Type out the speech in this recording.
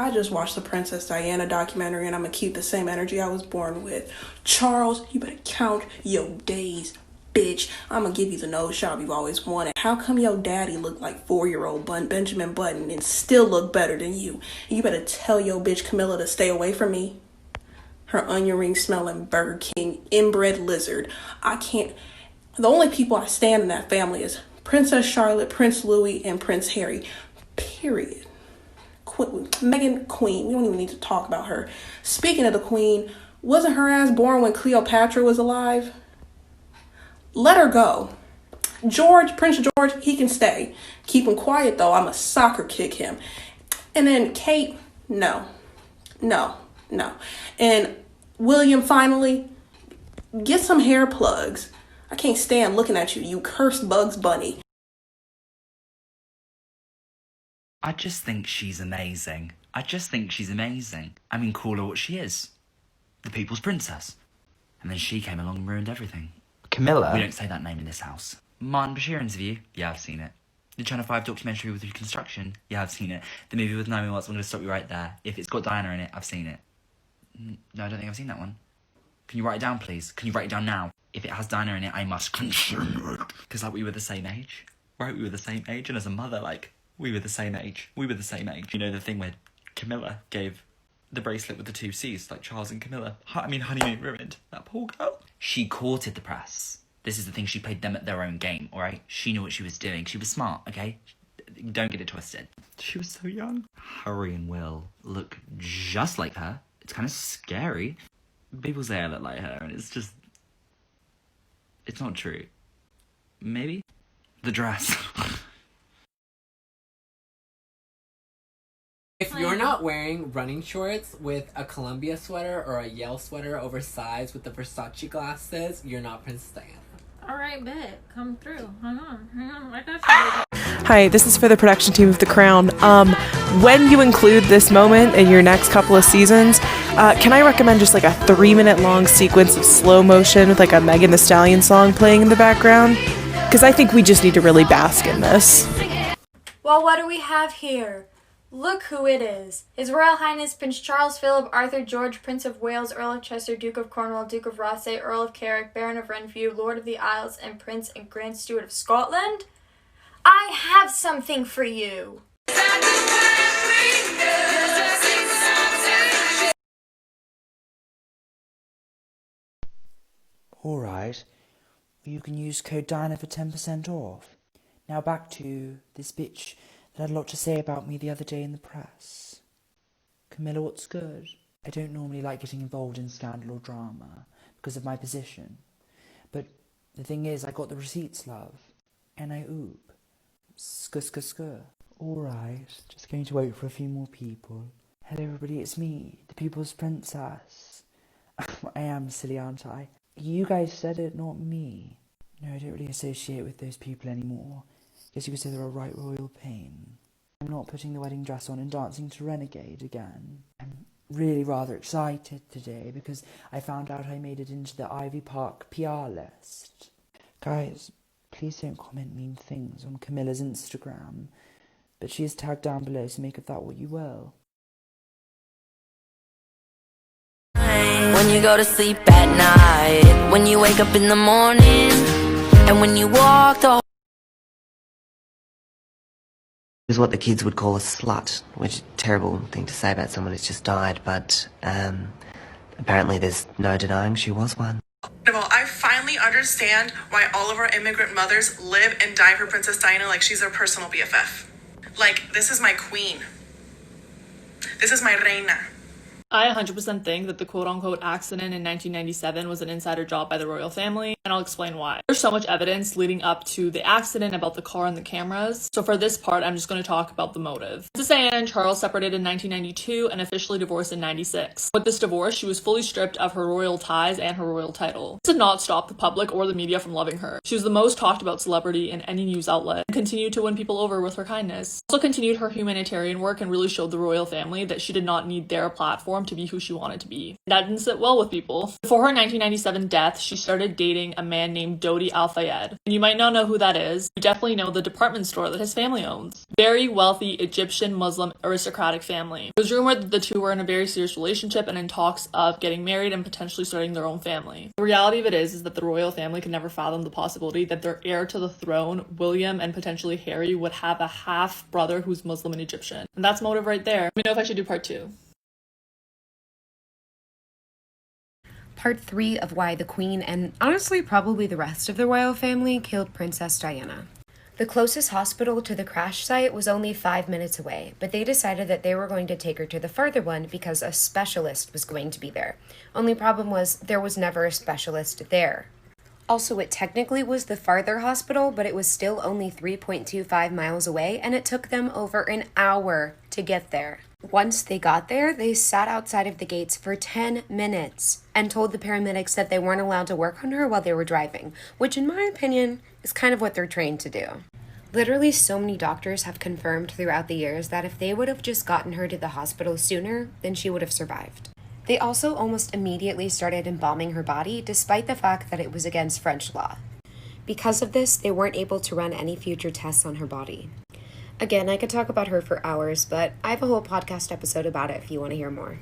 I just watched the Princess Diana documentary and I'm gonna keep the same energy I was born with. Charles, you better count your days, bitch. I'm gonna give you the nose job you've always wanted. How come your daddy looked like 4-year-old Benjamin Button and still look better than you? You better tell your bitch Camilla to stay away from me. Her onion ring smelling Burger King inbred lizard. I can't. The only people I stand in that family is Princess Charlotte, Prince Louis, and Prince Harry. Period. Meghan Queen. We don't even need to talk about her. Speaking of the Queen, wasn't her ass born when Cleopatra was alive? Let her go. Prince George, he can stay. Keep him quiet though. I'ma soccer kick him. And then Kate, no. And William, finally, get some hair plugs. I can't stand looking at you, you cursed Bugs Bunny. I just think she's amazing. I mean, call her what she is. The people's princess. And then she came along and ruined everything. Camilla? We don't say that name in this house. Martin Bashir interview? Yeah, I've seen it. The Channel 5 documentary with reconstruction? Yeah, I've seen it. The movie with Naomi Watts, I'm going to stop you right there. If it's got Diana in it, I've seen it. No, I don't think I've seen that one. Can you write it down, please? Can you write it down now? If it has Diana in it, I must consume it. Because, like, we were the same age. Right? We were the same age. And as a mother, like, we were the same age. You know, the thing where Camilla gave the bracelet with the 2 C's, like Charles and Camilla. Honeymoon ruined. That poor girl. She courted the press. This is the thing, she played them at their own game, alright? She knew what she was doing. She was smart, okay? Don't get it twisted. She was so young. Harry and Will look just like her. It's kind of scary. People say I look like her, and it's just... It's not true. Maybe? The dress. If you're not wearing running shorts with a Columbia sweater or a Yale sweater oversized with the Versace glasses, you're not Princess Diana. Alright, bet. Come through. Hang on. I got you. Hi, this is for the production team of The Crown. When you include this moment in your next couple of seasons, can I recommend just like a 3-minute long sequence of slow motion with like a Megan Thee Stallion song playing in the background? Because I think we just need to really bask in this. Well, what do we have here? Look who it is. His Royal Highness Prince Charles Philip Arthur George, Prince of Wales, Earl of Chester, Duke of Cornwall, Duke of Rothesay, Earl of Carrick, Baron of Renfrew, Lord of the Isles, and Prince and Grand Steward of Scotland. I have something for you. Alright, well, you can use code Diana for 10% off. Now back to this bitch that had a lot to say about me the other day in the press. Camilla, what's good? I don't normally like getting involved in scandal or drama because of my position. But the thing is, I got the receipts, love. And I oop. Skur. Alright, just going to wait for a few more people. Hello everybody, it's me, the People's Princess. I am silly, aren't I? You guys said it, not me. No, I don't really associate with those people anymore. Guess you could say they're a right royal pain. I'm not putting the wedding dress on and dancing to Renegade again. I'm really rather excited today because I found out I made it into the Ivy Park PR list. Guys, please don't comment mean things on Camilla's Instagram, but she is tagged down below, so make of that what you will. When you go to sleep at night, when you wake up in the morning, and when you walk the whole... Is what the kids would call a slut, which is a terrible thing to say about someone who's just died, but apparently there's no denying she was one. Well, I finally understand why all of our immigrant mothers live and die for Princess Diana like she's their personal BFF. Like, this is my queen. This is my reina. I 100% think that the quote-unquote accident in 1997 was an insider job by the royal family, and I'll explain why. There's so much evidence leading up to the accident about the car and the cameras, so for this part, I'm just going to talk about the motive. Princess Diana and Charles separated in 1992 and officially divorced in 96. With this divorce, she was fully stripped of her royal ties and her royal title. This did not stop the public or the media from loving her. She was the most talked about celebrity in any news outlet, and continued to win people over with her kindness. Also continued her humanitarian work and really showed the royal family that she did not need their platform to be who she wanted to be. That didn't sit well with people. Before her 1997 death, she started dating a man named Dodi Al Fayed. And you might not know who that is. You definitely know the department store that his family owns. Very wealthy Egyptian Muslim aristocratic family. It was rumored that the two were in a very serious relationship and in talks of getting married and potentially starting their own family. The reality of it is that the royal family can never fathom the possibility that their heir to the throne, William and potentially Harry, would have a half brother who's Muslim and Egyptian. And that's motive right there. Let me know if I should do part 2. Part 3 of why the Queen, and honestly probably the rest of the royal family, killed Princess Diana. The closest hospital to the crash site was only 5 minutes away, but they decided that they were going to take her to the further one because a specialist was going to be there. Only problem was there was never a specialist there. Also, it technically was the farther hospital, but it was still only 3.25 miles away, and it took them over an hour to get there. Once they got there, they sat outside of the gates for 10 minutes and told the paramedics that they weren't allowed to work on her while they were driving, which in my opinion is kind of what they're trained to do. Literally so many doctors have confirmed throughout the years that if they would have just gotten her to the hospital sooner, then she would have survived. They also almost immediately started embalming her body despite the fact that it was against French law. Because of this, they weren't able to run any future tests on her body. Again, I could talk about her for hours, but I have a whole podcast episode about it if you want to hear more.